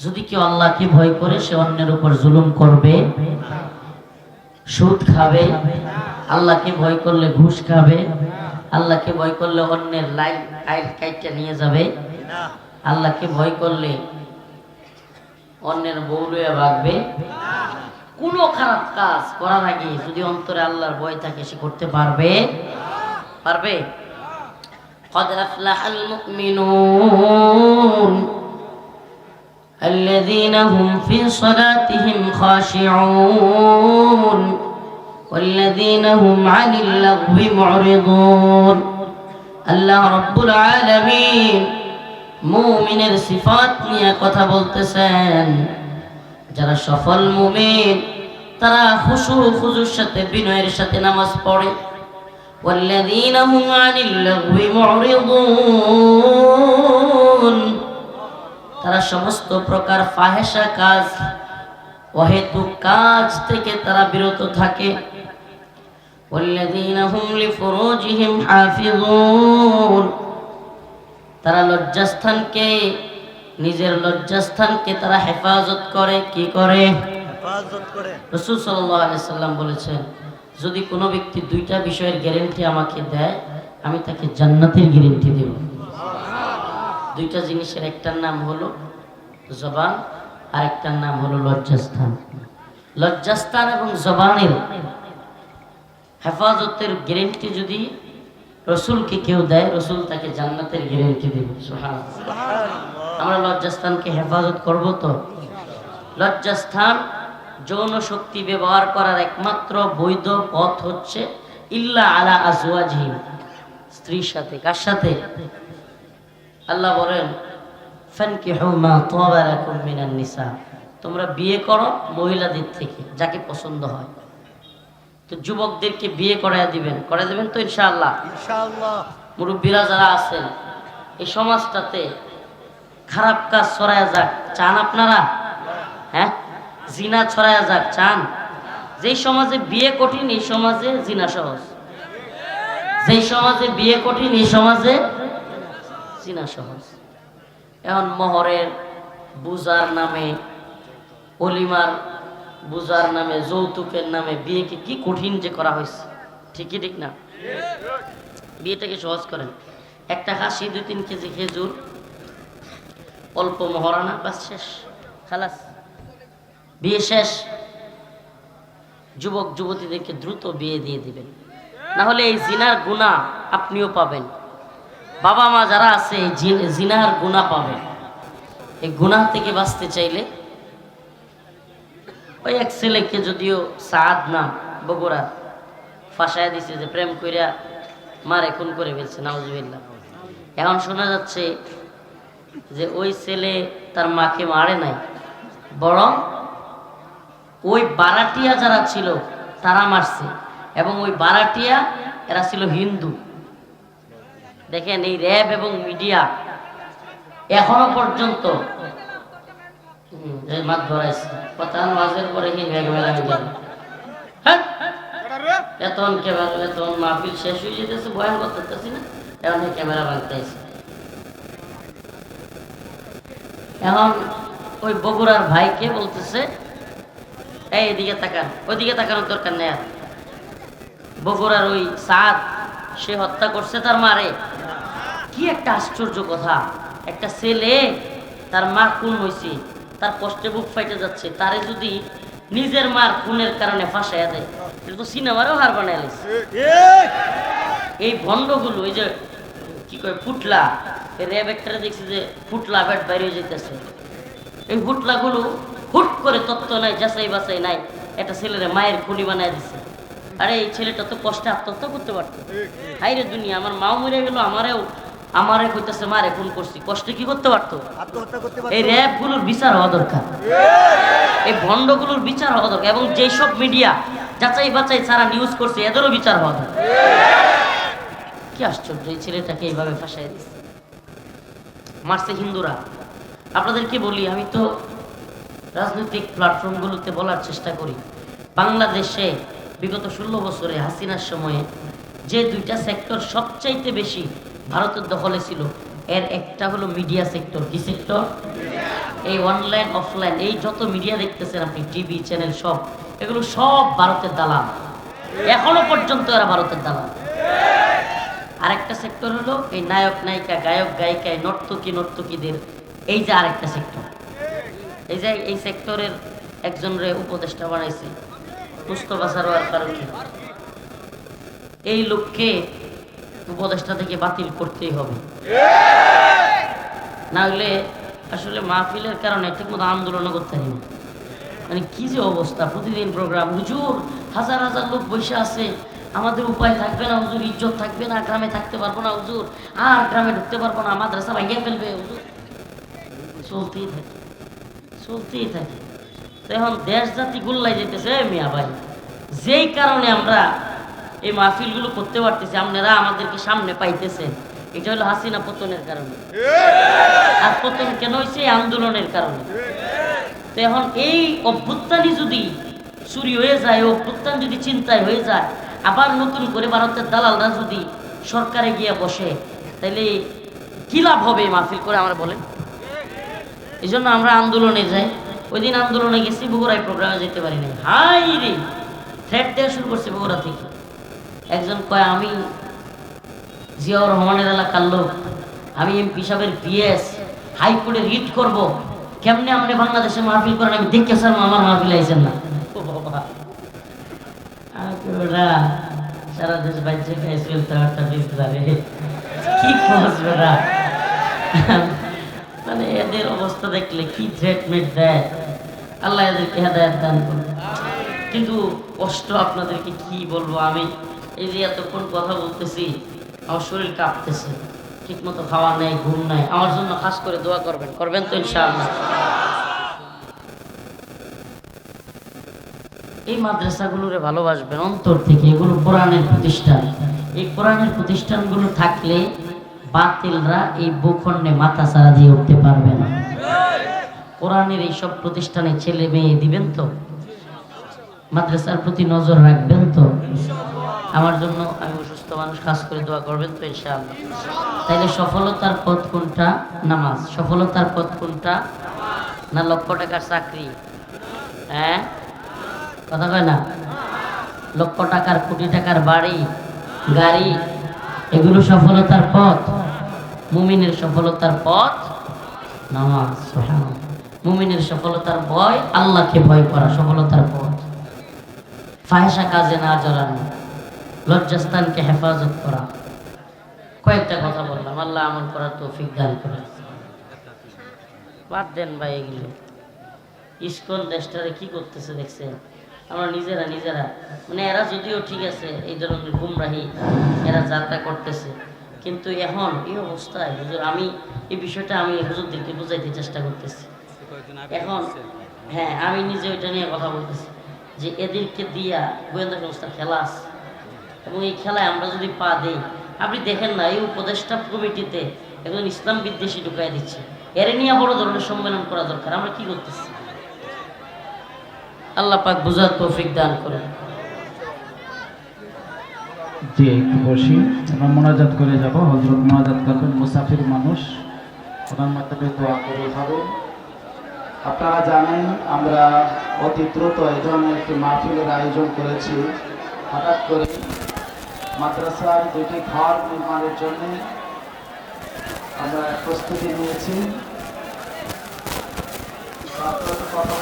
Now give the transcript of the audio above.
যদি কেউ আল্লাহকে ভয় করে সে অন্যের উপর জুলুম করবে, সুদ খাবে, আল্লাহকে ভয় করলে ঘুষ খাবে, আল্লাহকে ভয় করলে অন্যের লাইন কাইটটা নিয়ে যাবে, আল্লাহকে ভয় করলে অন্যের বউ লইয়া ভাগবে। কোনো খারাপ কাজ করার আগে যদি অন্তরে আল্লাহর ভয় থাকে সে করতে পারবে পারবে قد أفلح المؤمنون الذين هم في صلاتهم خاشعون والذين هم عن اللغو معرضون আল্লাহ রাব্বুল আলামিন মুমিনের সিফাত নিয়ে কথা বলতেছেন। যারা সফল মুমিন তারা খুশু খুজুর সাথে বিনয়ের সাথে নামাজ পড়ে। والذين هم عن اللغو معرضون তারা সমস্ত প্রকার ফাহেশা কাজ অহেতুক কাজ থেকে তারা বিরত থাকে। والذين هم لفروجهم حافظون তারা লজ্জাস্থানকে নিজের লজ্জাস্থানকে তারা হেফাজত করে। কি করে? হেফাজত করে। রাসূল সাল্লাল্লাহু আলাইহি সাল্লাম বলেছেন, যদি কোনো ব্যক্তি দুইটা বিষয়ের গ্যারান্টি আমাকে দেয় আমি তাকে জান্নাতের গ্যারান্টি দেব। দুইটা জিনিসের একটার নাম হলো জবান আর একটার নাম হলো লজ্জাস্থান। লজ্জাস্থান এবং জবানের হেফাজতের গ্যারান্টি যদি রসুলকে কেউ দেয় রসুল তাকে জান্নাতের গ্যারান্টি দেবে। সুবহানাল্লাহ। আমরা লজ্জাস্থানকে হেফাজত করব তো? লজ্জাস্থান যৌন শক্তি ব্যবহার করার একমাত্র বৈধ পথ হচ্ছে ইল্লা আলা আজওয়াজিহিম, স্ত্রীর সাথে। কার সাথে? আল্লাহ বলেন ফানকিহু মা তাবা লাকুম মিনান নিসা, তোমরা বিয়ে করো মহিলাদের থেকে যাকে পছন্দ হয়। তো যুবকদেরকে বিয়ে করায় দিবেন তো ইনশাআল্লাহ। মুরব্বীরা যারা আছেন এই সমাজটাতে খারাপ কাজ ছড়ায় যাক চান আপনারা? হ্যাঁ, জিনা ছড়ায় যাক চান? যেই সমাজে বিয়ে কঠিন এই সমাজে জিনা সহজ, যেই সমাজে বিয়ে কঠিন এই সমাজে জিনা সহজ। এখন মোহরের বুজার নামে, অলিমার বুজার নামে, যৌতুকের নামে বিয়েকে কি কঠিন যে করা হয়েছে। ঠিকই ঠিক না? বিয়েটাকে সহজ করেন। একটা হাসি 2-3 কেজি খেজুর, অল্প মহরানা, বাস শেষ, খালাস, বিয়ে শেষ। যুবক যুবতীদেরকে দ্রুত বিয়ে দিয়ে দিবেন, না হলে এই জিনার গুনাহ আপনিও পাবেন, বাবা মা যারা আছে এই জিনার গুনাহ পাবেন। এই গুনাহ থেকে বাঁচতে চাইলে ওই এক ছেলেকে, যদিও সাদ নাম, বগুড়া, ফাঁসায় দিছে যে প্রেম কইরা মারে খুন করে ফেলছে, নাউজুবিল্লাহ। এখন শোনা যাচ্ছে যে ওই ছেলে তার মাকে মারে নাই, বরং ওই বারাটিয়া যারা ছিল তারা মারছে, এবং ওই বারাটিয়া এরা ছিল হিন্দু। দেখেন এই র্যাব এবং মিডিয়া এখনো পর্যন্ত মাত ধরাইছে কথা মাঝের পরে কি মেঘমেলা হয়ে গেল। এতন ক্যামেরা, এতন মাহফিল শেষ হয়ে যেতেছে, বয়ান করতেছি না, এখন ক্যামেরা ভাঙতেছে। এখন ওই বগুড়ার ভাইকে বলতেছে এই এদিকে তাকান, ওইদিকে তাকানোর দরকার নেই। আর বগুড়ার ওই সাদ সে হত্যা করছে তার মারে। কি একটা আশ্চর্য কথা, একটা ছেলে তার মা খুন হয়েছে, তার কষ্টে বুক ফাইটে যাচ্ছে, তারে যদি নিজের মার খুনের কারণে ফাঁসাইয়া দেয় তাহলে তো সিনেমারও হার বানায় লেছে। এই ভণ্ডগুলো, এই যে কি কয় ফুটলা, র্যাব একটারে দেখছি যে ফুটলা ব্যাট বাইরে যেতেছে। এই ফুটলাগুলো হুট করে তত্ত্ব নাই, যাচাই বাছাই নাই, একটা ছেলেরে মায়ের খুনি বানায় দিচ্ছে। আরে এই ছেলেটা তো কষ্টে আত্মহত্যা করতে পারতো। হাইরে দুনিয়া, আমার মাও মরে গেল, আমারে কইতেছে মারে খুন করছি, কষ্টে কি করতে পারতো? এই র্যাব গুলোর বিচার হওয়া দরকার, এই ভণ্ডগুলোর বিচার হওয়া দরকার, এবং যেসব মিডিয়া যাচাই বাছাই ছাড়া নিউজ করছে এদেরও বিচার হওয়া দরকার। কি আশ্চর্য, এই ছেলেটাকে এইভাবে ফাঁসাই দিচ্ছে, মারছে হিন্দুরা। আপনাদেরকে বলি, আমি তো রাজনৈতিক প্ল্যাটফর্মগুলোতে বলার চেষ্টা করি, বাংলাদেশে বিগত 16 বছরে হাসিনার সময়ে যে 2টা সেক্টর সবচাইতে বেশি ভারতের দখলে ছিল, এর একটা হলো মিডিয়া সেক্টর। কি সেক্টর? এই অনলাইন অফলাইন এই যত মিডিয়া দেখতেছেন আপনি, টিভি চ্যানেল, সব এগুলো সব ভারতের দালাল। এখনো পর্যন্ত এরা ভারতের দালাল। আরেকটা সেক্টর হলো এই নায়ক নায়িকা, গায়ক গায়িকা, নর্তকীদের এই যে আরেকটা সেক্টর। এই যে এই সেক্টরের একজনের উপদেষ্টা বানাইছে মুস্তফা সারোয়ার ফারুকী। এই লোককে উপদেষ্টা থেকে বাতিল করতেই হবে, না হলে আসলে মাহফিলের কারণে ঠিক মতো আন্দোলন করতে পারি না। মানে কি যে অবস্থা, প্রতিদিন প্রোগ্রাম, হুজুর হাজার হাজার লোক বসে আছে, আমাদের উপায় থাকবে না হুজুর, ইজ্জত থাকবে না, গ্রামে থাকতে পারবো না হুজুর, আর গ্রামে ঢুকতে পারবো না, মাদ্রাসা ভাঙিয়ে ফেলবে হুজুর। চলতেই থাকে। তো এখন দেশ জাতি গুল্লাই যেতেছে মিয়া ভাই, যেই কারণে আমরা এই মাহফিলগুলো করতে পারতেছি, আপনারা আমাদেরকে সামনে পাইতেছেন, এটা হলো হাসিনা পতনের কারণে। আর পতন কেন হয়েছে? আন্দোলনের কারণে। তো এখন এই অভ্যুত্থানই যদি চুরি হয়ে যায়, অভ্যুত্থান যদি চিন্তায় হয়ে যায়, আবার নতুন করে ভারতের দালালরা যদি সরকারে গিয়ে বসে, তাহলে কি লাভ হবে মাহফিল করে আমরা বলেন? এই জন্য আমরা আন্দোলনে যাই। ওই দিন আন্দোলনে গেছি, বগুড়ায় প্রোগ্রামে যেতে পারি নাই। হাই রে, থ্রেট দেওয়া শুরু করছে বগুড়া থেকে। একজন কয় আমি জিয়াউর রহমানের এলাকার লোক, আমি এমপি সাহেবের পিএস, হাইকোর্টে রিট করব, কেমনে আপনি বাংলাদেশে মাহফিল করেন, আমি দেখে স্যার আমার মাহফিল আইছেন না। ও বাবা, সারা দেশ বাইরে কি করবে না, মানে এদের অবস্থা দেখলে কি থ্রেটমেন্ট দেয়। আল্লাহ এদেরকে হেদায়েত দান করবে। কিন্তু কষ্ট আপনাদেরকে কি বলবো, আমি এই যে এতক্ষণ কথা বলতেছি, আমার শরীর কাঁপতেছে, ঠিক মতো খাওয়া নেই, ঘুম নাই। আমার জন্য খাস করে দোয়া করবেন, করবেন তো ইনশাআল্লাহ। এই মাদ্রাসাগুলোরে ভালোবাসবেন অন্তর থেকে, এগুলো কোরআনের প্রতিষ্ঠান। এই কোরআনের প্রতিষ্ঠানগুলো থাকলে বাতিলরা এই ভূখণ্ডে মাথা ছাড়া দিয়ে উঠতে পারবে না। কোরআনের এইসব প্রতিষ্ঠানে ছেলে মেয়ে দিবেন তো, মাদ্রাসার প্রতি নজর রাখবেন তো। আমার জন্য, আমি অসুস্থ মানুষ, খাস করে দোয়া করবেন তো ইনশাআল্লাহ। তাইলে সফলতার পথ কোনটা? নামাজ। সফলতার পথ কোনটা? না লক্ষ টাকার চাকরি? হ্যাঁ, কথা কয় না? লক্ষ টাকার, কোটি টাকার বাড়ি গাড়ি, এগুলো সফলতার পথ? মুমিনের সফলতার পথ নামাজ। মুমিনের সফলতার ভয়, আল্লাহকে ভয় করা সফলতার পথ। ফাহিশা কাজে না জড়ানো, লজ্জাস্থানকে হেফাজত করা। কয়েকটা কথা বললাম, আল্লাহ আমল করার তৌফিক দান করে। বাদ দেন ভাই এগুলো। ইসকন দেশটারে কি করতেছে দেখছেন? আমরা নিজেরা মানে এরা যদিও ঠিক আছে, এই ধরনের গুমরাহি এরা যাত্রা করতেছে, কিন্তু এখন এই অবস্থায় হুজুর, আমি এই বিষয়টা আমি হুজুরদেরকে বুঝাইতে চেষ্টা করতেছি এখন। হ্যাঁ, আমি নিজে ওইটা নিয়ে কথা বলতেছি যে এদেরকে দিয়া গোয়েন্দা সংস্থার খেলা আছে, এবং এই খেলায় আমরা যদি পা দেই, আপনি দেখেন না এই উপদেষ্টা কমিটিতে একজন ইসলাম বিদ্বেষী ঢুকাই দিচ্ছে, এর নিয়ে বড় ধরনের সম্মেলন করা দরকার। আমরা কি করতেছি? আল্লাহ পাক বুঝার তৌফিক দান করুন। জি, একটু বসি, আমরা মোনাজাত করে যাব। হযরত মোনাজাত করবেন, মুসাফির মানুষ, ওনার মাধ্যমে দোয়া করে হবে। আপনারা জানেন আমরা অতি দ্রুত এই ধরনের একটি মাহফিলের আয়োজন করেছি। হঠাৎ করে মাদ্রাসার দুটি ঘর নির্মাণের জন্য আমরা প্রস্তুতি নিয়েছি। কথা